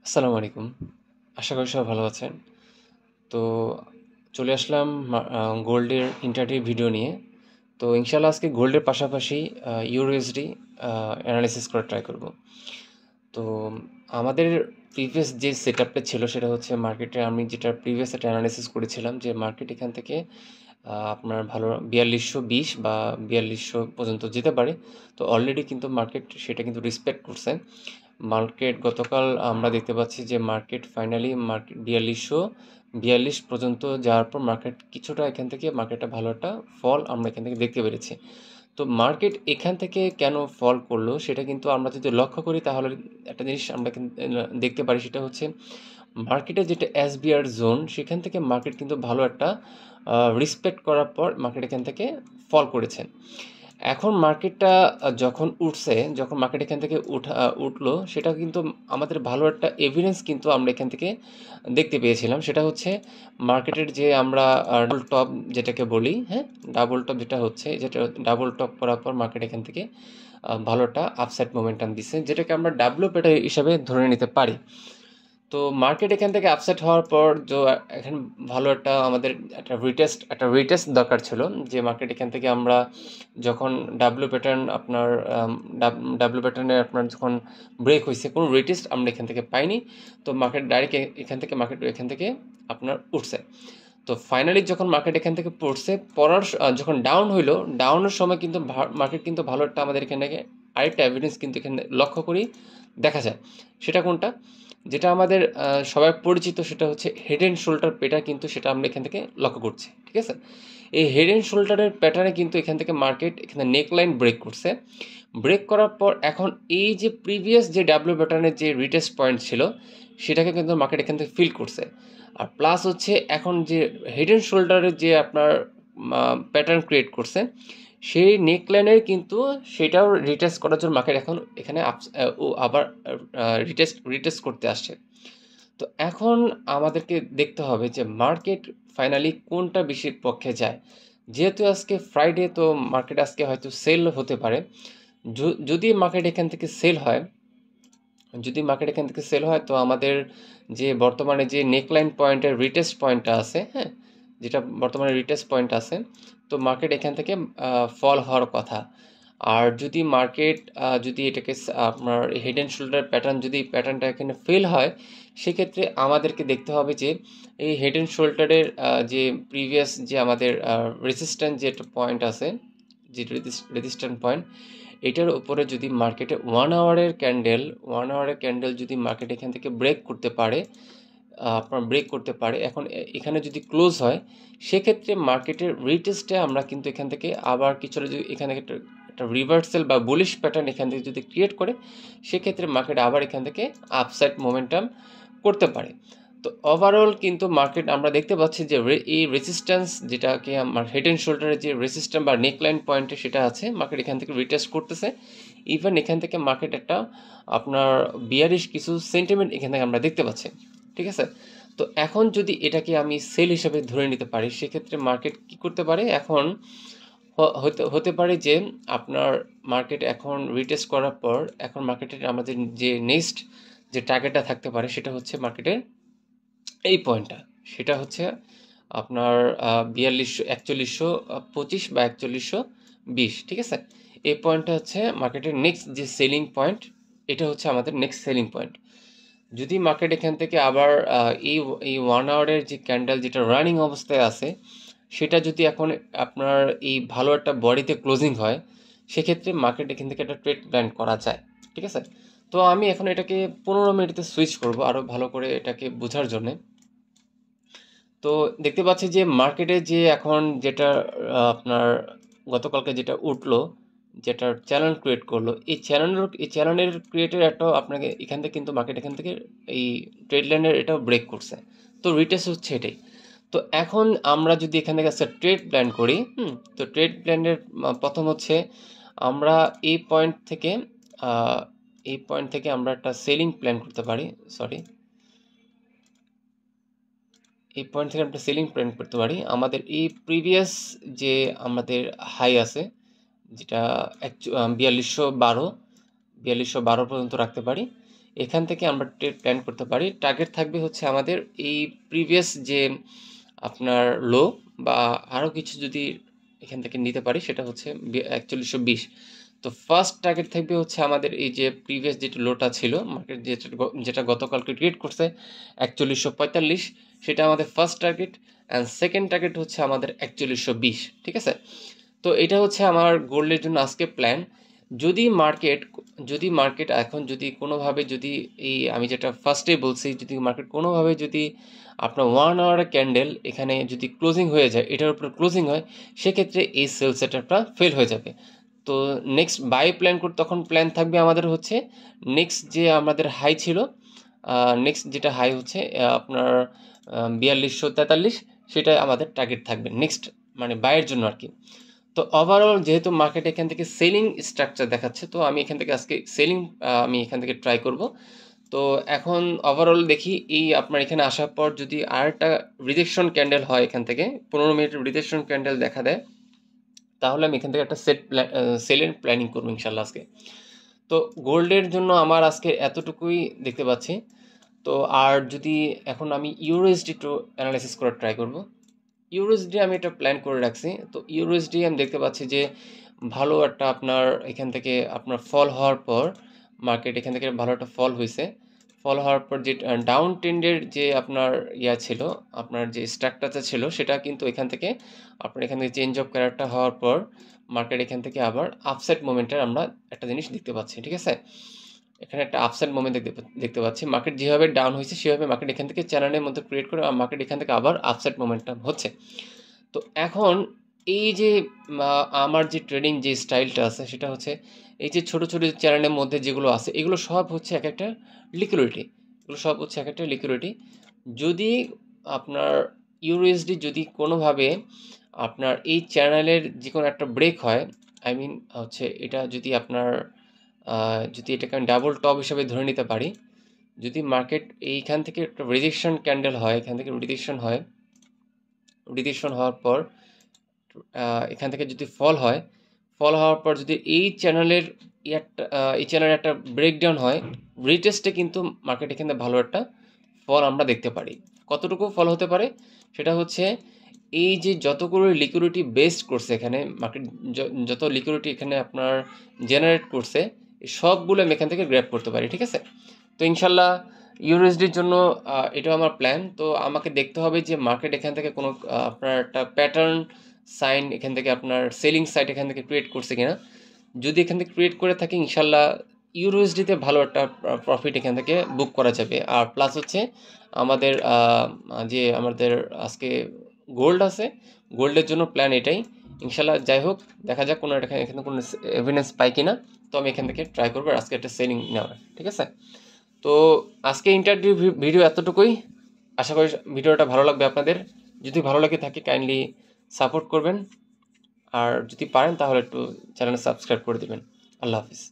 আসসালামু আলাইকুম। আশা করি সবাই ভালো আছেন। তো চলে আসলাম গোল্ডের ইন্টারেক্টিভ ভিডিও নিয়ে। তো ইনশাআল্লাহ আজকে গোল্ডের পাশাপাশি ইউএসডি অ্যানালাইসিস করার ট্রাই করব। তো আমাদের প্রিভিয়াস যে সেটআপটা ছিল সেটা হচ্ছে মার্কেটে আমি যেটা প্রিভিয়াস একটা অ্যানালাইসিস করেছিলাম যে মার্কেট এখান থেকে আপনার ভালো ৪২২০ বা ৪২০০ পর্যন্ত যেতে পারে। তো অলরেডি কিন্তু মার্কেট সেটা কিন্তু রেসপেক্ট করছে। মার্কেট গতকাল আমরা দেখতে পাচ্ছি যে মার্কেট ফাইনালি মার্কেট ৪২৪২ পর্যন্ত যাওয়ার পর মার্কেট কিছুটা এখান থেকে মার্কেটটা ভালো একটা ফল আমরা এখান থেকে দেখতে পেরেছি। তো মার্কেট এখান থেকে কেন ফল করলো সেটা কিন্তু আমরা যদি লক্ষ্য করি তাহলে একটা জিনিস আমরা দেখতে পারি সেটা হচ্ছে মার্কেটের যেটা এসবিআর জোন সেখান থেকে মার্কেট কিন্তু ভালো একটা রেসপেক্ট করার পর মার্কেট এখান থেকে ফল করেছে। এখন মার্কেটটা যখন মার্কেট এখান থেকে উঠলো সেটা কিন্তু আমাদের ভালো একটা এভিডেন্স কিন্তু আমরা এখান থেকে দেখতে পেয়েছিলাম। সেটা হচ্ছে মার্কেটের যে আমরা ডাবল টপ যেটাকে বলি, হ্যাঁ? ডাবল টপ যেটা ডাবল টপ করার পর মার্কেট এখান থেকে ভালো একটা আপসাইড মোমেন্টাম দিছে, যেটাকে আমরা ডাব্লিউ প্যাটার্ন হিসাবে ধরে নিতে পারি। তো মার্কেট এখান থেকে আপসেট হওয়ার পর এখন ভালো একটা আমাদের একটা রিটেস্ট দরকার ছিল, যে মার্কেট এখান থেকে আমরা যখন ডাব্লিউ প্যাটার্নে আপনার যখন ব্রেক হয়েছে কোনো রিটেস্ট আমরা এখান থেকে পাইনি। তো মার্কেট ডাইরেক্ট এখান থেকে আপনার উঠছে। তো ফাইনালি যখন মার্কেট এখান থেকে যখন ডাউন হইলো, ডাউনের সময় কিন্তু মার্কেট কিন্তু ভালো একটা আমাদের এখানে আরেকটা এভিডেন্স কিন্তু এখানে লক্ষ্য করি দেখা যায়। সেটা কোনটা? যেটা আমাদের সবাই পরিচিত, সেটা হচ্ছে হেড অ্যান্ড শোল্ডার প্যাটার্ন, কিন্তু সেটা আমরা এখান থেকে লক্ষ্য করছি। ঠিক আছে? এই হেড অ্যান্ড শোল্ডারের প্যাটার্নে কিন্তু এখান থেকে মার্কেট এখানে নেকলাইন ব্রেক করছে। ব্রেক করার পর এখন এই যে প্রিভিয়াস যে ডাব্লিউ প্যাটার্নের যে রিটেস্ট পয়েন্ট ছিল সেটাকে কিন্তু মার্কেট এখান থেকে ফিল করছে। আর প্লাস হচ্ছে এখন যে হেড অ্যান্ড শোল্ডারের যে আপনার প্যাটার্ন ক্রিয়েট করছে সেই নেকলাইনের কিন্তু সেটাও রিটেস্ট করার জন্য মার্কেট এখন এখানে আবার রিটেস্ট করতে আসছে। তো এখন আমাদেরকে দেখতে হবে যে মার্কেট ফাইনালি কোনটা বেশির পক্ষে যায়। যেহেতু আজকে ফ্রাইডে, তো মার্কেট আজকে হয়তো সেল হতে পারে। যদি মার্কেট এখান থেকে সেল হয় তো আমাদের যে বর্তমানে যে নেকলাইন পয়েন্টের রিটেস্ট পয়েন্টটা আছে, হ্যাঁ? যেটা বর্তমানে রিটেস্ট পয়েন্ট আছে, তো মার্কেট এখান থেকে ফল হওয়ার কথা। আর যদি মার্কেট যদি এটাকে আপনার হেড অ্যান্ড শোল্ডার প্যাটার্ন, যদি প্যাটার্নটা এখানে ফেল হয়, সেক্ষেত্রে আমাদেরকে দেখতে হবে যে এই হেড অ্যান্ড শোল্ডারের যে প্রিভিয়াস যে আমাদের রেজিস্ট্যান্ট যে একটা পয়েন্ট আছে, যে রেজিস্ট্যান্ট পয়েন্ট, এটার উপরে যদি মার্কেটে 1 আওয়ারের ক্যান্ডেল যদি মার্কেট এখান থেকে ব্রেক করতে পারে, আপনার ব্রেক করতে পারে, এখন এখানে যদি ক্লোজ হয়, সেক্ষেত্রে মার্কেটের রিটেস্টে আমরা কিন্তু এখান থেকে আবার কিছুটা যদি এখানে একটা রিভার্সাল বা বুলিশ প্যাটার্ন এখান থেকে যদি ক্রিয়েট করে, সেক্ষেত্রে মার্কেট আবার এখান থেকে আপসাইড মোমেন্টাম করতে পারে। তো ওভারঅল কিন্তু মার্কেট আমরা দেখতে পাচ্ছি যে এই রেজিস্ট্যান্স যেটাকে আমার হেড অ্যান্ড শোল্ডারের যে রেজিস্ট্যান্স বা নেকলাইন পয়েন্টে সেটা আছে, মার্কেট এখান থেকে রিটেস্ট করতেছে। ইভেন এখান থেকে মার্কেট একটা আপনার বিয়ারিশ কিছু সেন্টিমেন্ট এখান থেকে আমরা দেখতে পাচ্ছি। ঠিক আছে? তো এখন যদি এটাকে আমি সেল হিসাবে ধরে নিতে পারি, সেক্ষেত্রে মার্কেট কি করতে পারে? এখন হতে পারে যে আপনার মার্কেট এখন রিটেস্ট করার পর এখন মার্কেটের আমাদের যে নেক্সট যে টার্গেটটা থাকতে পারে সেটা হচ্ছে মার্কেটের এই পয়েন্টটা। সেটা হচ্ছে আপনার ৪১২৫ বা ৪১২০। ঠিক আছে? এই পয়েন্টটা হচ্ছে মার্কেটের নেক্সট যে সেলিং পয়েন্ট, এটা হচ্ছে আমাদের নেক্সট সেলিং পয়েন্ট। যদি মার্কেট এখান থেকে আবার এই এই 1 আওয়ারের যে ক্যান্ডেল যেটা রানিং অবস্থায় আছে, সেটা যদি এখন আপনার এই ভালো একটা বডিতে ক্লোজিং হয়, সেক্ষেত্রে মার্কেট এখান থেকে একটা ট্রেড প্ল্যান করা যায়। ঠিক আছে? তো আমি এখন এটাকে ১৫ মিনিটে সুইচ করব আরও ভালো করে এটাকে বোঝার জন্যে। তো দেখতে পাচ্ছি যে মার্কেটে যে এখন যেটা আপনার গতকালকে যেটা উঠলো, যেটা চ্যানেল ক্রিয়েট করলো, এই চ্যানেলের ক্রিয়েটের একটা আপনাকে এখান থেকে কিন্তু মার্কেট এখান থেকে এই ট্রেড লাইনের এটাও ব্রেক করছে। তো রিটেস্ট হচ্ছে এটাই। তো এখন আমরা যদি এখান থেকে একটা ট্রেড প্ল্যান করি, তো ট্রেড প্ল্যানের প্রথম হচ্ছে আমরা এই পয়েন্ট থেকে আহ, আমরা একটা সেলিং প্ল্যান করতে পারি। সরি, এই পয়েন্ট থেকে আমরা সেলিং প্ল্যান করতে পারি। আমাদের এই প্রিভিয়াস যে আমাদের হাই আছে, যেটা ৪২১২ পর্যন্ত রাখতে পারি। এখান থেকে আমরা ট্রেড প্ল্যান করতে পারি। টার্গেট থাকবে হচ্ছে আমাদের এই প্রিভিয়াস যে আপনার লো বা আরও কিছু যদি এখান থেকে নিতে পারি, সেটা হচ্ছে 4120। তো ফার্স্ট টার্গেট থাকবে হচ্ছে আমাদের এই যে প্রিভিয়াস যেটা লোটা ছিল মার্কেট, যেটা গতকালকে ক্রিয়েট করছে 4145, সেটা আমাদের first target. And second target হচ্ছে আমাদের 4120। ঠিক আছে, তো এটা হচ্ছে আমার গোল্ডের জন্য আজকে প্ল্যান। যদি মার্কেট এখন যদি কোনোভাবে যদি এই আমি যেটা ফার্স্টে বলছি, যদি মার্কেট কোনোভাবে যদি আপনার 1 আওয়ারের ক্যান্ডেল এখানে যদি ক্লোজিং হয়ে যায়, এটার উপর ক্লোজিং হয়, সেক্ষেত্রে এই সেল সেটআপটা ফেল হয়ে যাবে। তো নেক্সট বাই প্ল্যান করতে তখন প্ল্যান থাকবে আমাদের হচ্ছে নেক্সট যে আমাদের হাই ছিল, নেক্সট যেটা হাই হচ্ছে আপনার 4243, সেটাই আমাদের টার্গেট থাকবে নেক্সট, মানে বাইয়ের জন্য আর কি। তো ওভারঅল যেহেতু মার্কেট এখান থেকে সেলিং স্ট্রাকচার দেখাচ্ছে, তো আমি এখান থেকে আজকে সেলিং আমি এখান থেকে ট্রাই করব। তো এখন ওভারঅল দেখি এই আপনার এখানে আসার পর যদি আরেকটা রিজেকশন ক্যান্ডেল হয়, এখান থেকে 15 মিনিটের রিজেকশন ক্যান্ডেল দেখা দেয়, তাহলে আমি এখান থেকে একটা সেলের প্ল্যানিং করবো ইনশাল্লাহ আজকে। তো গোল্ডের জন্য আমার আজকে এতটুকুই দেখতে পাচ্ছি। তো আর যদি এখন আমি ইউএসডি একটু অ্যানালাইসিস করার ট্রাই করব। ইউএসডি আমি একটা প্ল্যান করে রাখছি। তো ইউএসডি আমি দেখতে পাচ্ছি যে ভালো একটা আপনার এখান থেকে আপনার ফল হওয়ার পর, মার্কেট এখান থেকে ভালো একটা ফল হয়েছে। ফল হওয়ার পর যে ডাউন ট্রেন্ডের যে আপনার ছিল, আপনার যে স্ট্রাকচারটা ছিল, সেটা কিন্তু এখান থেকে আপনার এখান থেকে চেঞ্জ অফ ক্যারেক্টার হওয়ার পর মার্কেট এখান থেকে আবার আপসাইড মোমেন্টের আমরা একটা জিনিস দেখতে পাচ্ছি। ঠিক আছে, এখানে একটা আপসাইড মোমেন্ট দেখতে পাচ্ছি। মার্কেট যেভাবে ডাউন হয়েছে সেভাবে মার্কেট এখান থেকে চ্যানেলের মধ্যে ক্রিয়েট করে মার্কেট এখান থেকে আবার আপসাইড মোমেন্টাম হচ্ছে। তো এখন এই যে আমার যে ট্রেডিং যে স্টাইলটা আছে, সেটা হচ্ছে এই যে ছোটো ছোটো চ্যানেলের মধ্যে যেগুলো আছে, এগুলো সব হচ্ছে এক একটা লিকুইডিটি। যদি আপনার ইউএসডি যদি কোনোভাবে আপনার এই চ্যানেলের যে কোনো একটা ব্রেক হয়, আই মিন হচ্ছে এটা যদি আপনার যদি এটাকে আমি ডাবল টপ হিসাবে ধরে নিতে পারি, যদি মার্কেট এইখান থেকে একটা রিজেকশন ক্যান্ডেল হয়, এখান থেকে রিজেকশন হওয়ার পর এখান থেকে যদি ফল হওয়ার পর যদি এই চ্যানেলের একটা ব্রেকডাউন হয়, রিটেস্টে কিন্তু মার্কেট এখানে ভালো একটা ফল আমরা দেখতে পারি। কতটুকু ফল হতে পারে, সেটা হচ্ছে এই যে যতগুলো লিকুইডিটি বেস্ট করছে এখানে মার্কেট, যত লিকুইডিটি এখানে আপনার জেনারেট করছে, সবগুলো আমি এখান থেকে গ্র্যাব করতে পারি। ঠিক আছে, তো ইনশাল্লাহ ইউএসডির জন্য এটাও আমার প্ল্যান। তো আমাকে দেখতে হবে যে মার্কেট এখান থেকে কোনো আপনার একটা প্যাটার্ন সাইন এখান থেকে আপনার সেলিং সাইড এখান থেকে ক্রিয়েট করছে কিনা। যদি এখান থেকে ক্রিয়েট করে থাকে, ইনশাল্লাহ ইউএসডিতে ভালো একটা প্রফিট এখান থেকে বুক করা যাবে। আর প্লাস হচ্ছে আমাদের যে আমাদের আজকে গোল্ড আছে, গোল্ডের জন্য প্ল্যান এটাই। ইনশাল্লাহ যাই হোক, দেখা যাক কোনো এখানে কোনো এভিডেন্স পাই কিনা। তো আমি এখান থেকে ট্রাই করবো আজকে একটা সেলিং নেওয়ার। ঠিক আছে, তো আজকে ইন্টারভিউ ভিডিও এতটুকুই। আশা করি ভিডিওটা ভালো লাগবে আপনাদের। যদি ভালো লাগে থাকে কাইন্ডলি সাপোর্ট করবেন, আর যদি পারেন তাহলে একটু চ্যানেল সাবস্ক্রাইব করে দেবেন। আল্লাহ হাফিজ।